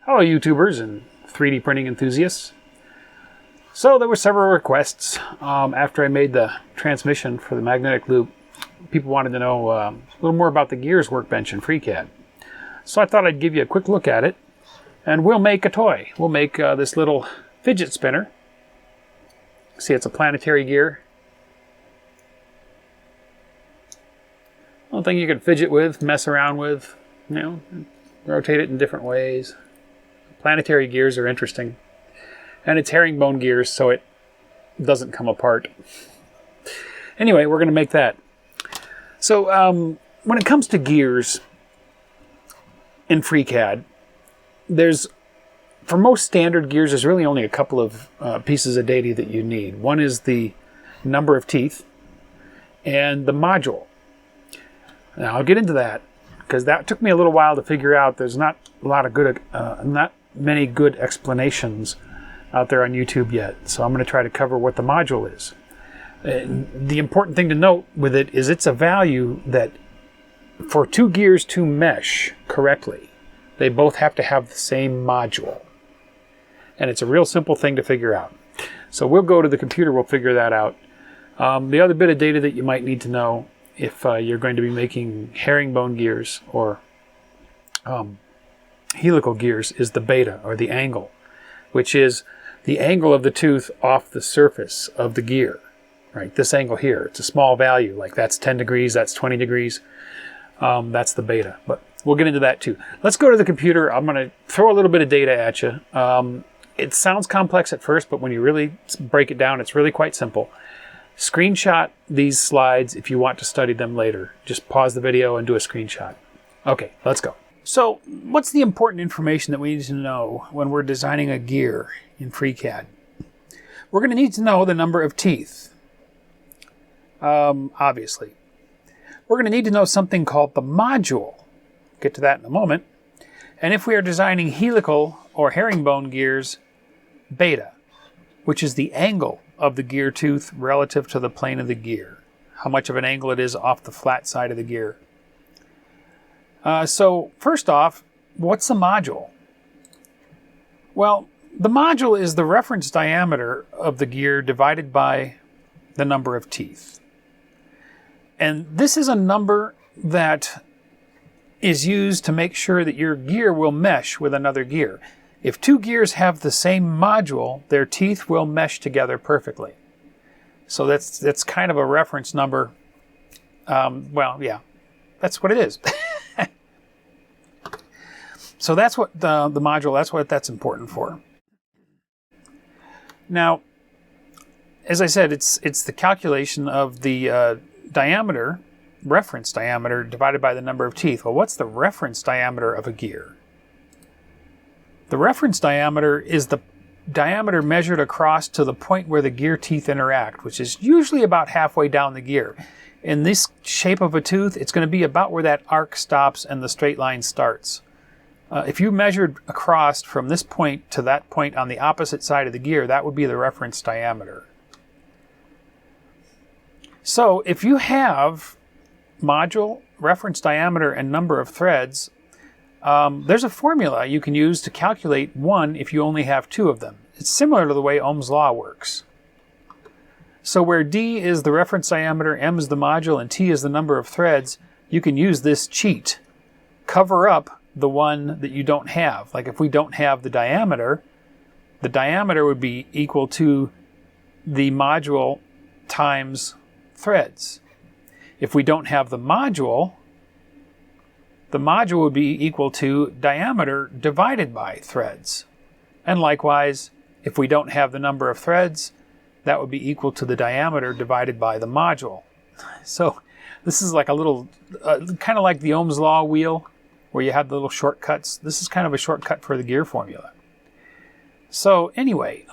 Hello YouTubers and 3D printing enthusiasts. So there were several requests after I made the transmission for the magnetic loop. People wanted to know a little more about the Gears Workbench in FreeCAD. So I thought I'd give you a quick look at it, and we'll make a toy. We'll make this little fidget spinner. See, it's a planetary gear. One thing you can fidget with, mess around with, you know, rotate it in different ways. Planetary gears are interesting. And it's herringbone gears, so it doesn't come apart. Anyway, we're going to make that. So when it comes to gears in FreeCAD, for most standard gears, there's really only a couple of pieces of data that you need. One is the number of teeth and the module. Now I'll get into that because that took me a little while to figure out. There's not a lot of good, not many good explanations out there on YouTube yet. So I'm going to try to cover what the module is. The important thing to note with it is it's a value that for two gears to mesh correctly, they both have to have the same module. And it's a real simple thing to figure out. So we'll go to the computer, we'll figure that out. The other bit of data that you might need to know if you're going to be making herringbone gears or helical gears is the beta, or the angle, which is the angle of the tooth off the surface of the gear. Right, this angle here, it's a small value, like that's 10 degrees, that's 20 degrees. That's the beta, but we'll get into that too. Let's go to the computer. I'm going to throw a little bit of data at you. It sounds complex at first, but when you really break it down, it's really quite simple. Screenshot these slides if you want to study them later. Just pause the video and do a screenshot. Okay, let's go. So what's the important information that we need to know when we're designing a gear in FreeCAD? We're going to need to know the number of teeth, obviously. We're going to need to know something called the module. Get to that in a moment. And if we are designing helical or herringbone gears, beta, which is the angle of the gear tooth relative to the plane of the gear. How much of an angle it is off the flat side of the gear. So first off, what's the module? Well, the module is the reference diameter of the gear divided by the number of teeth. And this is a number that is used to make sure that your gear will mesh with another gear. If two gears have the same module, their teeth will mesh together perfectly. So that's kind of a reference number. Well, yeah, that's what it is. So that's what the module, that's what that's important for. Now, as I said, it's the calculation of the diameter, reference diameter, divided by the number of teeth. Well, what's the reference diameter of a gear? The reference diameter is the diameter measured across to the point where the gear teeth interact, which is usually about halfway down the gear. In this shape of a tooth, it's going to be about where that arc stops and the straight line starts. If you measured across from this point to that point on the opposite side of the gear, that would be the reference diameter. So if you have module, reference diameter, and number of threads, there's a formula you can use to calculate one if you only have two of them. It's similar to the way Ohm's law works. So where D is the reference diameter, M is the module, and T is the number of threads, you can use this cheat. Cover up the one that you don't have. Like if we don't have the diameter would be equal to the module times threads. If we don't have the module would be equal to diameter divided by threads. And likewise, if we don't have the number of threads, that would be equal to the diameter divided by the module. So this is like a little, kind of like the Ohm's law wheel, where you have the little shortcuts. This is kind of a shortcut for the gear formula. So anyway,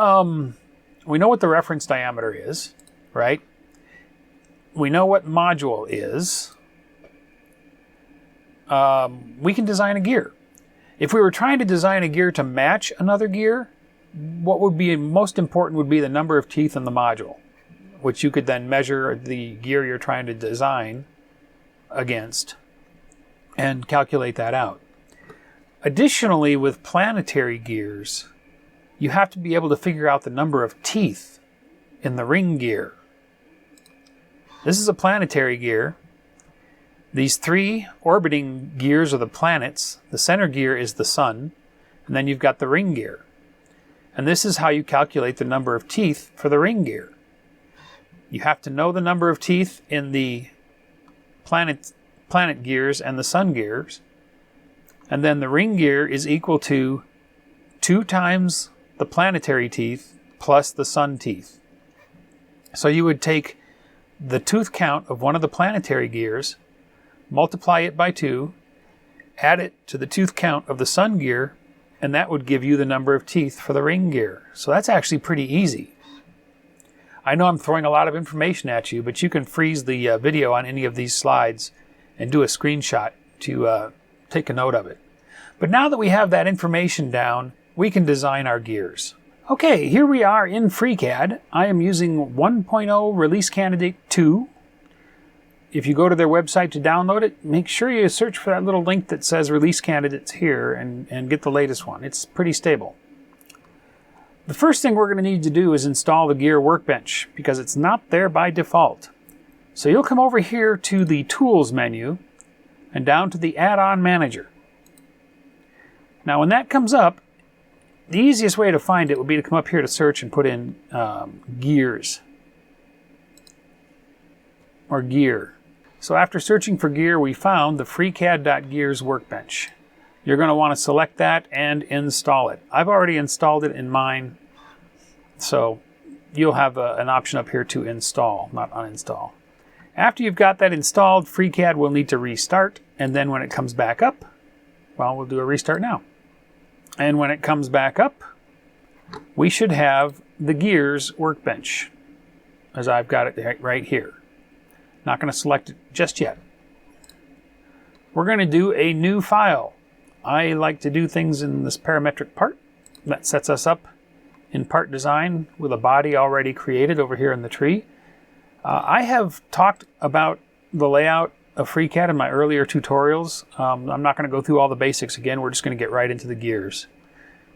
we know what the reference diameter is, right? We know what module is. We can design a gear. If we were trying to design a gear to match another gear, what would be most important would be the number of teeth in the module, which you could then measure the gear you're trying to design against and calculate that out. Additionally, with planetary gears, you have to be able to figure out the number of teeth in the ring gear. This is a planetary gear. These 3 orbiting gears are the planets. The center gear is the sun. And then you've got the ring gear. And this is how you calculate the number of teeth for the ring gear. You have to know the number of teeth in the planet gears and the sun gears. And then the ring gear is equal to 2 times the planetary teeth plus the sun teeth. So you would take the tooth count of one of the planetary gears, multiply it by 2, add it to the tooth count of the sun gear, and that would give you the number of teeth for the ring gear. So that's actually pretty easy. I know I'm throwing a lot of information at you, but you can freeze the video on any of these slides and do a screenshot to take a note of it. But now that we have that information down, we can design our gears. Okay, here we are in FreeCAD. I am using 1.0 Release Candidate 2. If you go to their website to download it, make sure you search for that little link that says Release Candidates here and get the latest one. It's pretty stable. The first thing we're going to need to do is install the Gear Workbench because it's not there by default. So you'll come over here to the Tools menu and down to the Add-on Manager. Now when that comes up, the easiest way to find it would be to come up here to search and put in Gears or Gear. So after searching for gear, we found the FreeCAD.Gears Workbench. You're going to want to select that and install it. I've already installed it in mine, so you'll have an option up here to install, not uninstall. After you've got that installed, FreeCAD will need to restart, and then when it comes back up, well, we'll do a restart now. And when it comes back up, we should have the Gears Workbench, as I've got it right here. Not going to select it just yet. We're going to do a new file. I like to do things in this parametric part. That sets us up in part design with a body already created over here in the tree. I have talked about the layout of FreeCAD in my earlier tutorials. I'm not going to go through all the basics again. We're just going to get right into the gears.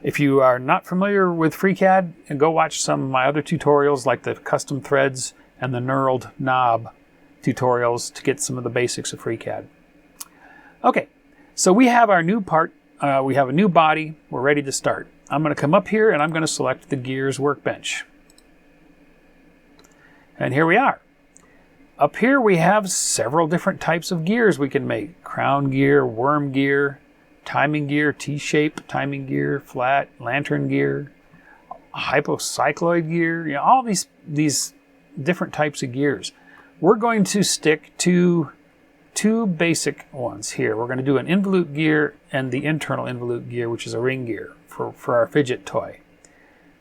If you are not familiar with FreeCAD, go watch some of my other tutorials like the custom threads and the knurled knob tutorials to get some of the basics of FreeCAD. Okay, so we have our new part. We have a new body. We're ready to start. I'm going to come up here and I'm going to select the Gears Workbench. And here we are. Up here we have several different types of gears we can make. Crown gear, worm gear, timing gear, T-shape, timing gear, flat, lantern gear, hypocycloid gear, all these different types of gears. We're going to stick to 2 basic ones here. We're going to do an involute gear and the internal involute gear, which is a ring gear for our fidget toy.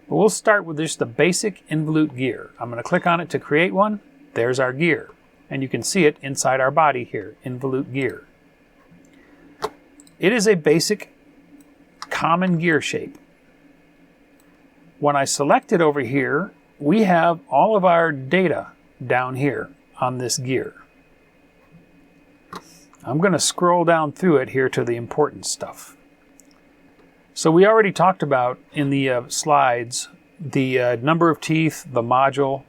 But we'll start with just the basic involute gear. I'm going to click on it to create one. There's our gear. And you can see it inside our body here, involute gear. It is a basic common gear shape. When I select it over here, we have all of our data down here on this gear. I'm going to scroll down through it here to the important stuff. So we already talked about in the slides the number of teeth, the module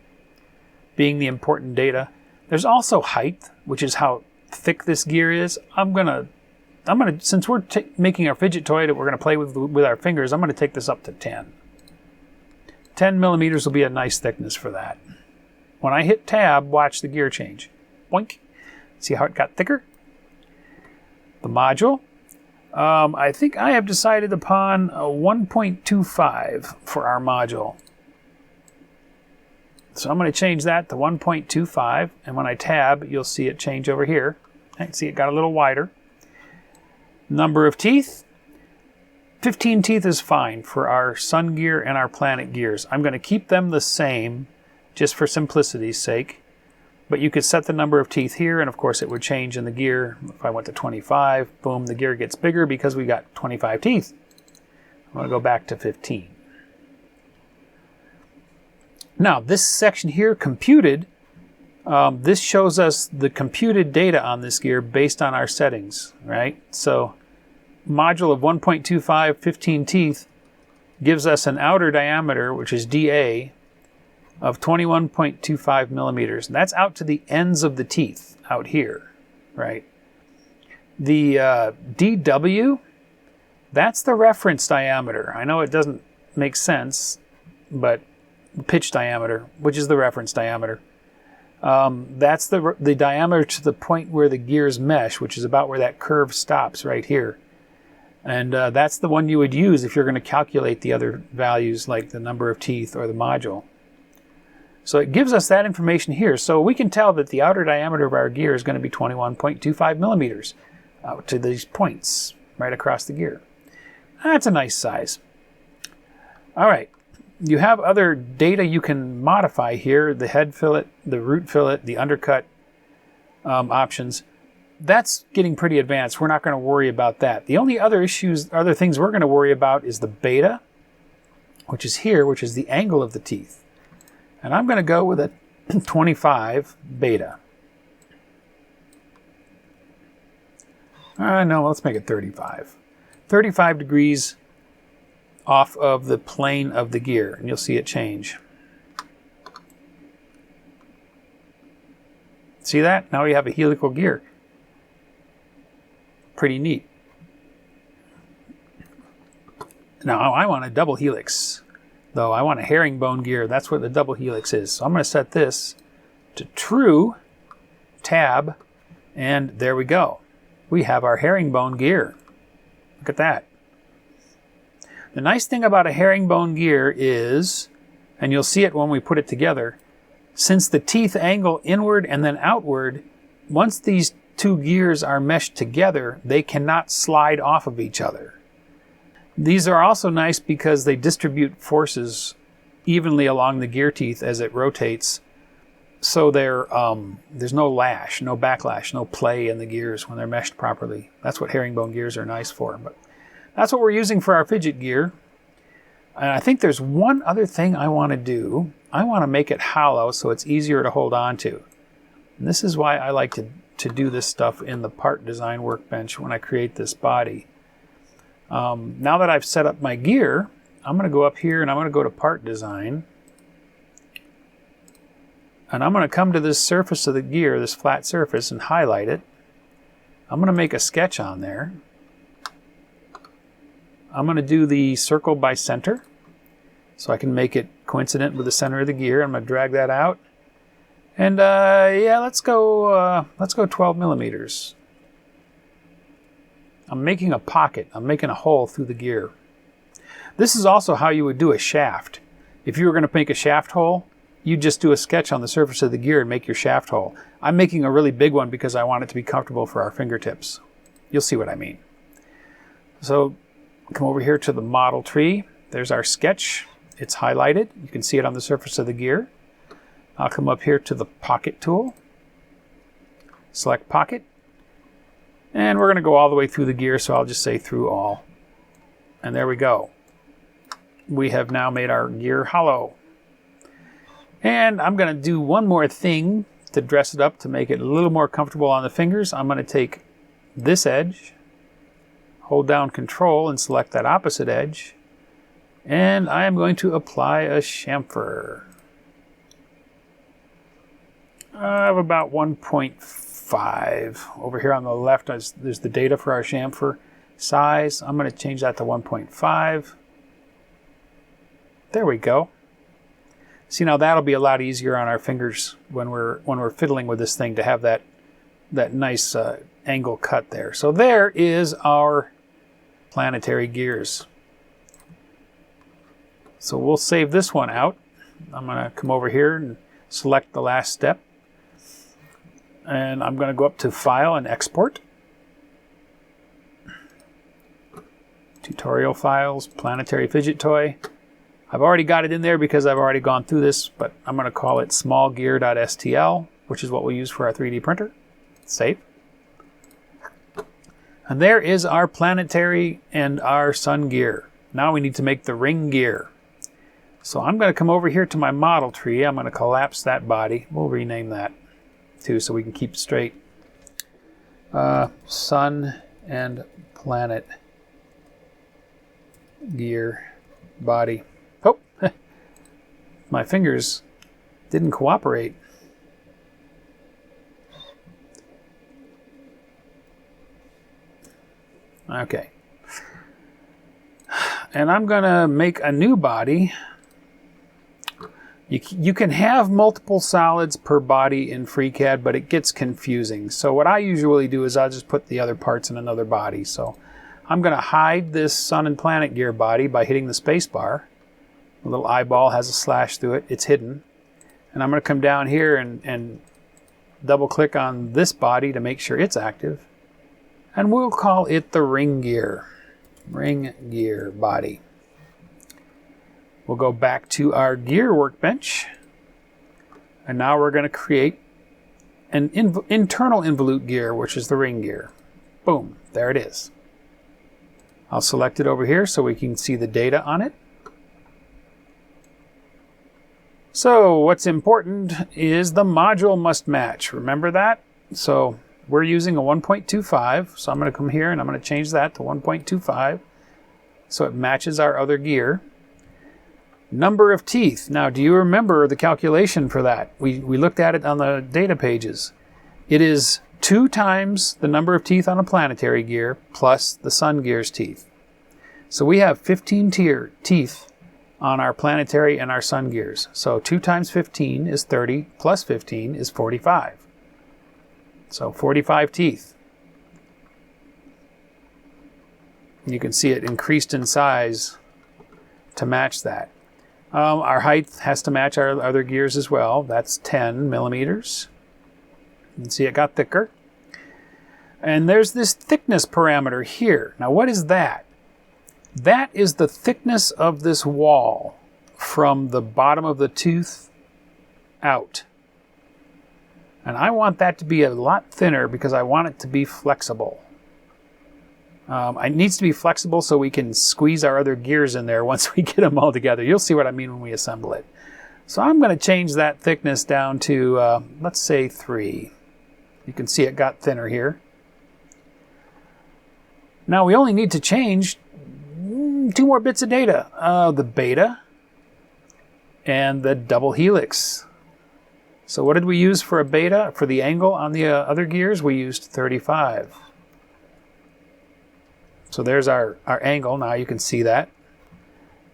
being the important data. There's also height, which is how thick this gear is. I'm gonna since we're making our fidget toy that we're gonna play with our fingers, I'm gonna take this up to 10. 10 millimeters will be a nice thickness for that. When I hit tab, watch the gear change. Boink. See how it got thicker? The module. I think I have decided upon a 1.25 for our module. So I'm going to change that to 1.25, and when I tab, you'll see it change over here. See, it got a little wider. Number of teeth. 15 teeth is fine for our sun gear and our planet gears. I'm going to keep them the same just for simplicity's sake. But you could set the number of teeth here, and of course it would change in the gear. If I went to 25, boom, the gear gets bigger because we got 25 teeth. I'm going to go back to 15. Now, this section here, computed, this shows us the computed data on this gear based on our settings, right? So module of 1.25, 15 teeth, gives us an outer diameter, which is DA, of 21.25 millimeters. And that's out to the ends of the teeth, out here, right? The DW, that's the reference diameter. I know it doesn't make sense, but pitch diameter, which is the reference diameter. That's the diameter to the point where the gears mesh, which is about where that curve stops right here. And that's the one you would use if you're going to calculate the other values like the number of teeth or the module. So it gives us that information here. So we can tell that the outer diameter of our gear is going to be 21.25 millimeters out to these points right across the gear. That's a nice size. All right. You have other data you can modify here, the head fillet, the root fillet, the undercut options. That's getting pretty advanced. We're not going to worry about that. The only other things we're going to worry about is the beta, which is here, which is the angle of the teeth. And I'm going to go with a 25 beta. No, let's make it 35. 35 degrees off of the plane of the gear, and you'll see it change. See that? Now we have a helical gear. Pretty neat. Now I want a double helix, though. I want a herringbone gear. That's what the double helix is. So I'm going to set this to true, tab, and there we go. We have our herringbone gear. Look at that. The nice thing about a herringbone gear is, and you'll see it when we put it together, since the teeth angle inward and then outward, once these two gears are meshed together, they cannot slide off of each other. These are also nice because they distribute forces evenly along the gear teeth as it rotates, so there's no lash, no backlash, no play in the gears when they're meshed properly. That's what herringbone gears are nice for. But that's what we're using for our fidget gear. And I think there's one other thing I want to do. I want to make it hollow so it's easier to hold on to. And this is why I like to do this stuff in the part design workbench when I create this body. Now that I've set up my gear, I'm going to go up here and I'm going to go to part design. And I'm going to come to this surface of the gear, this flat surface, and highlight it. I'm going to make a sketch on there. I'm going to do the circle by center so I can make it coincident with the center of the gear. I'm going to drag that out. And yeah, let's go 12 millimeters. I'm making a pocket. I'm making a hole through the gear. This is also how you would do a shaft. If you were going to make a shaft hole, you just do a sketch on the surface of the gear and make your shaft hole. I'm making a really big one because I want it to be comfortable for our fingertips. You'll see what I mean. So come over here to the model tree. There's our sketch. It's highlighted. You can see it on the surface of the gear. I'll come up here to the pocket tool. Select pocket. And we're going to go all the way through the gear, so I'll just say through all. And there we go. We have now made our gear hollow. And I'm going to do one more thing to dress it up to make it a little more comfortable on the fingers. I'm going to take this edge, hold down Control and select that opposite edge. And I am going to apply a chamfer. I have about 1.5. Over here on the left, there's the data for our chamfer size. I'm going to change that to 1.5. There we go. See, now that'll be a lot easier on our fingers when we're fiddling with this thing to have that nice angle cut there. So there is our planetary gears. So we'll save this one out. I'm going to come over here and select the last step. And I'm going to go up to File and Export. Tutorial files, planetary fidget toy. I've already got it in there because I've already gone through this, but I'm going to call it smallgear.stl, which is what we'll use for our 3D printer. Save. And there is our planetary and our sun gear. Now we need to make the ring gear. So I'm going to come over here to my model tree. I'm going to collapse that body. We'll rename that too so we can keep it straight. Sun and planet gear body. Oh, my fingers didn't cooperate. Okay. And I'm going to make a new body. You can have multiple solids per body in FreeCAD, but it gets confusing. So what I usually do is I'll just put the other parts in another body. So I'm going to hide this sun and planet gear body by hitting the space bar. The little eyeball has a slash through it. It's hidden. And I'm going to come down here and double click on this body to make sure it's active. And we'll call it the ring gear body. We'll go back to our gear workbench. And now we're going to create an internal involute gear, which is the ring gear. Boom, there it is. I'll select it over here so we can see the data on it. So what's important is the module must match. Remember that? So we're using a 1.25, so I'm going to come here and I'm going to change that to 1.25 so it matches our other gear. Number of teeth. Now, do you remember the calculation for that? We looked at it on the data pages. It is 2 times the number of teeth on a planetary gear plus the sun gear's teeth. So we have 15 teeth on our planetary and our sun gears. So 2 times 15 is 30 plus 15 is 45. So 45 teeth. You can see it increased in size to match that. Our height has to match our other gears as well. That's 10 millimeters. You can see it got thicker. And there's this thickness parameter here. Now what is that? That is the thickness of this wall from the bottom of the tooth out. And I want that to be a lot thinner because I want it to be flexible. It needs to be flexible so we can squeeze our other gears in there once we get them all together. You'll see what I mean when we assemble it. So I'm going to change that thickness down to, let's say 3. You can see it got thinner here. Now we only need to change 2 more bits of data. The beta and the double helix. So what did we use for a beta? For the angle on the other gears, we used 35. So there's our angle. Now you can see that.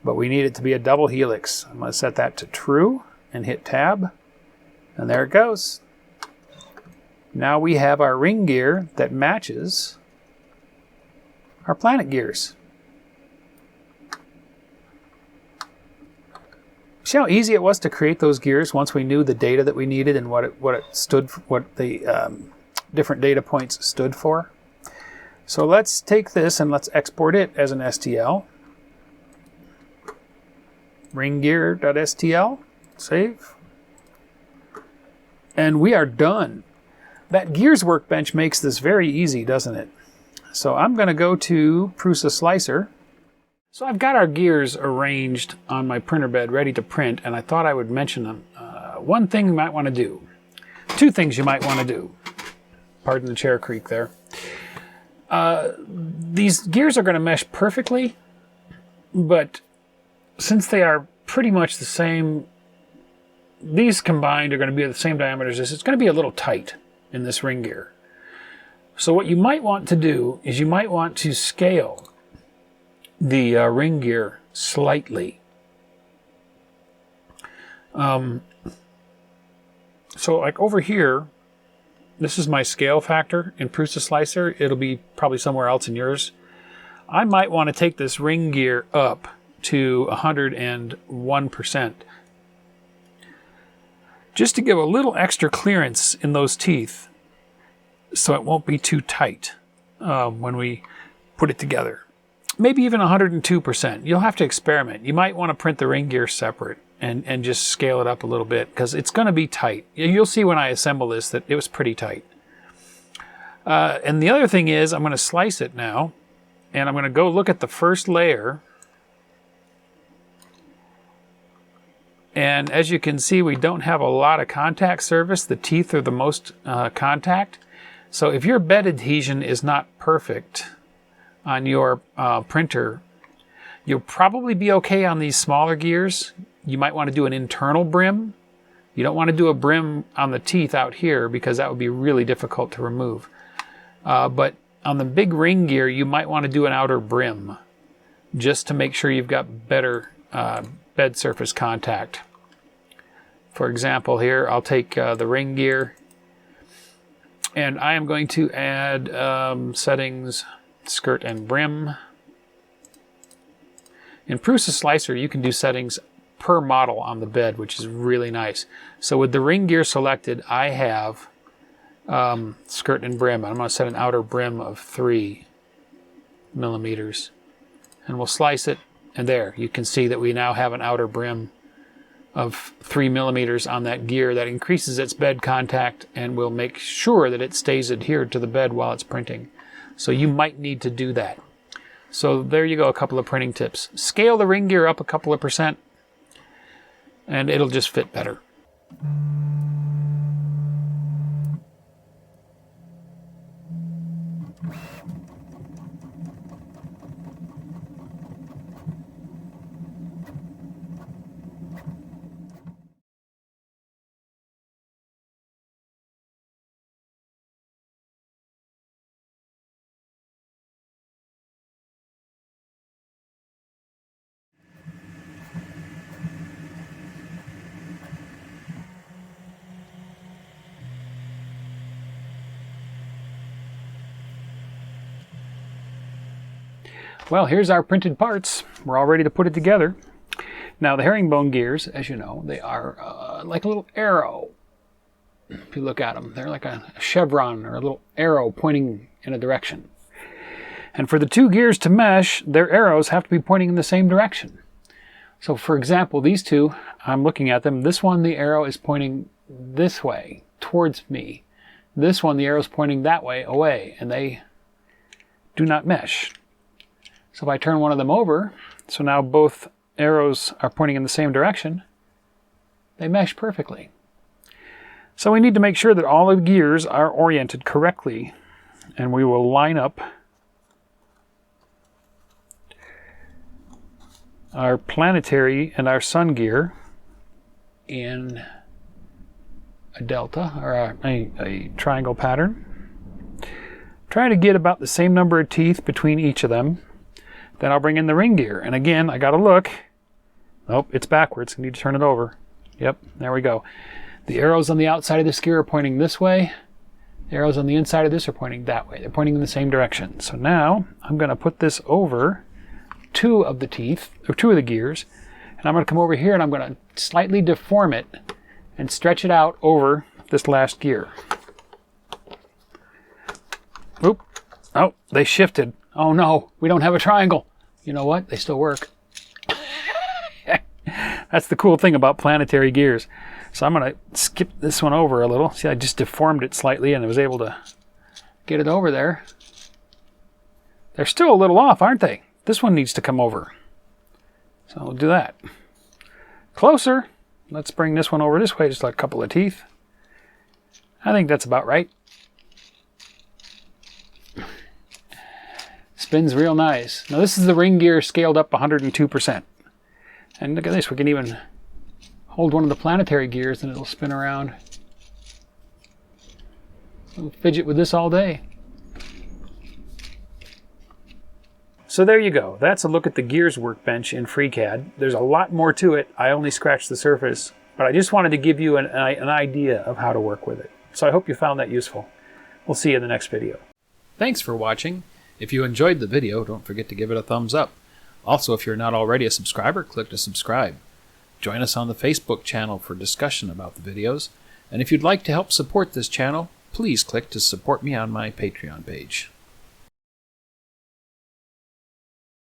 But we need it to be a double helix. I'm going to set that to true and hit tab. And there it goes. Now we have our ring gear that matches our planet gears. See how easy it was to create those gears once we knew the data that we needed and what it stood for, what the different data points stood for. So let's take this and let's export it as an STL. Ringgear.stl. Save. And we are done. That Gears Workbench makes this very easy, doesn't it? So I'm going to go to Prusa Slicer. So I've got our gears arranged on my printer bed ready to print, and I thought I would mention them. One thing you might want to do. 2 things you might want to do. Pardon the chair creak there. These gears are going to mesh perfectly, but since they are pretty much the same, these combined are going to be the same diameter as this. It's going to be a little tight in this ring gear. So what you might want to do is you might want to scale the ring gear slightly. So like over here, this is my scale factor in Prusa Slicer. It'll be probably somewhere else in yours. I might want to take this ring gear up to 101%. Just to give a little extra clearance in those teeth so it won't be too tight when we put it together. Maybe even 102%. You'll have to experiment. You might want to print the ring gear separate and just scale it up a little bit because it's going to be tight. You'll see when I assemble this that it was pretty tight. And the other thing is I'm going to slice it now, and I'm going to go look at the first layer. And as you can see, we don't have a lot of contact surface. The teeth are the most contact. So if your bed adhesion is not perfect on your printer, You'll probably be okay on these smaller gears. You might want to do an internal brim. You don't want to do a brim on the teeth out here because that would be really difficult to remove. But on the big ring gear, you might want to do an outer brim just to make sure you've got better bed surface contact. For example, here I'll take the ring gear and I am going to add settings, skirt and brim. In Prusa Slicer, you can do settings per model on the bed, which is really nice. So with the ring gear selected, I have skirt and brim. I'm going to set an outer brim of 3 millimeters. And we'll slice it, and there, you can see that we now have an outer brim of 3 millimeters on that gear. That increases its bed contact and will make sure that it stays adhered to the bed while it's printing. So you might need to do that. So there you go, a couple of printing tips. Scale the ring gear up a couple of %, and it'll just fit better. Well, here's our printed parts. We're all ready to put it together. Now, the herringbone gears, as you know, they are like a little arrow. If you look at them, they're like a chevron or a little arrow pointing in a direction. And for the two gears to mesh, their arrows have to be pointing in the same direction. So, for example, these two, I'm looking at them. This one, the arrow is pointing this way, towards me. This one, the arrow is pointing that way, away, and they do not mesh. So if I turn one of them over, so now both arrows are pointing in the same direction, they mesh perfectly. So we need to make sure that all the gears are oriented correctly, and we will line up our planetary and our sun gear in a delta, or a triangle pattern. Try to get about the same number of teeth between each of them. Then I'll bring in the ring gear. And again, I gotta look. Nope, it's backwards. I need to turn it over. Yep, there we go. The arrows on the outside of this gear are pointing this way. The arrows on the inside of this are pointing that way. They're pointing in the same direction. So now I'm gonna put this over two of the teeth, or two of the gears, and I'm gonna come over here and I'm gonna slightly deform it and stretch it out over this last gear. Oop, oh, they shifted. Oh no, we don't have a triangle. You know what? They still work. That's the cool thing about planetary gears. So I'm going to skip this one over a little. See, I just deformed it slightly and I was able to get it over there. They're still a little off, aren't they? This one needs to come over. So we'll do that. Closer. Let's bring this one over this way, just like a couple of teeth. I think that's about right. Spins real nice. Now this is the ring gear scaled up 102%. And look at this, we can even hold one of the planetary gears and it'll spin around. We'll fidget with this all day. So there you go. That's a look at the Gears Workbench in FreeCAD. There's a lot more to it. I only scratched the surface, but I just wanted to give you an idea of how to work with it. So I hope you found that useful. We'll see you in the next video. Thanks for watching. If you enjoyed the video, don't forget to give it a thumbs up. Also, if you're not already a subscriber, click to subscribe. Join us on the Facebook channel for discussion about the videos. And if you'd like to help support this channel, please click to support me on my Patreon page.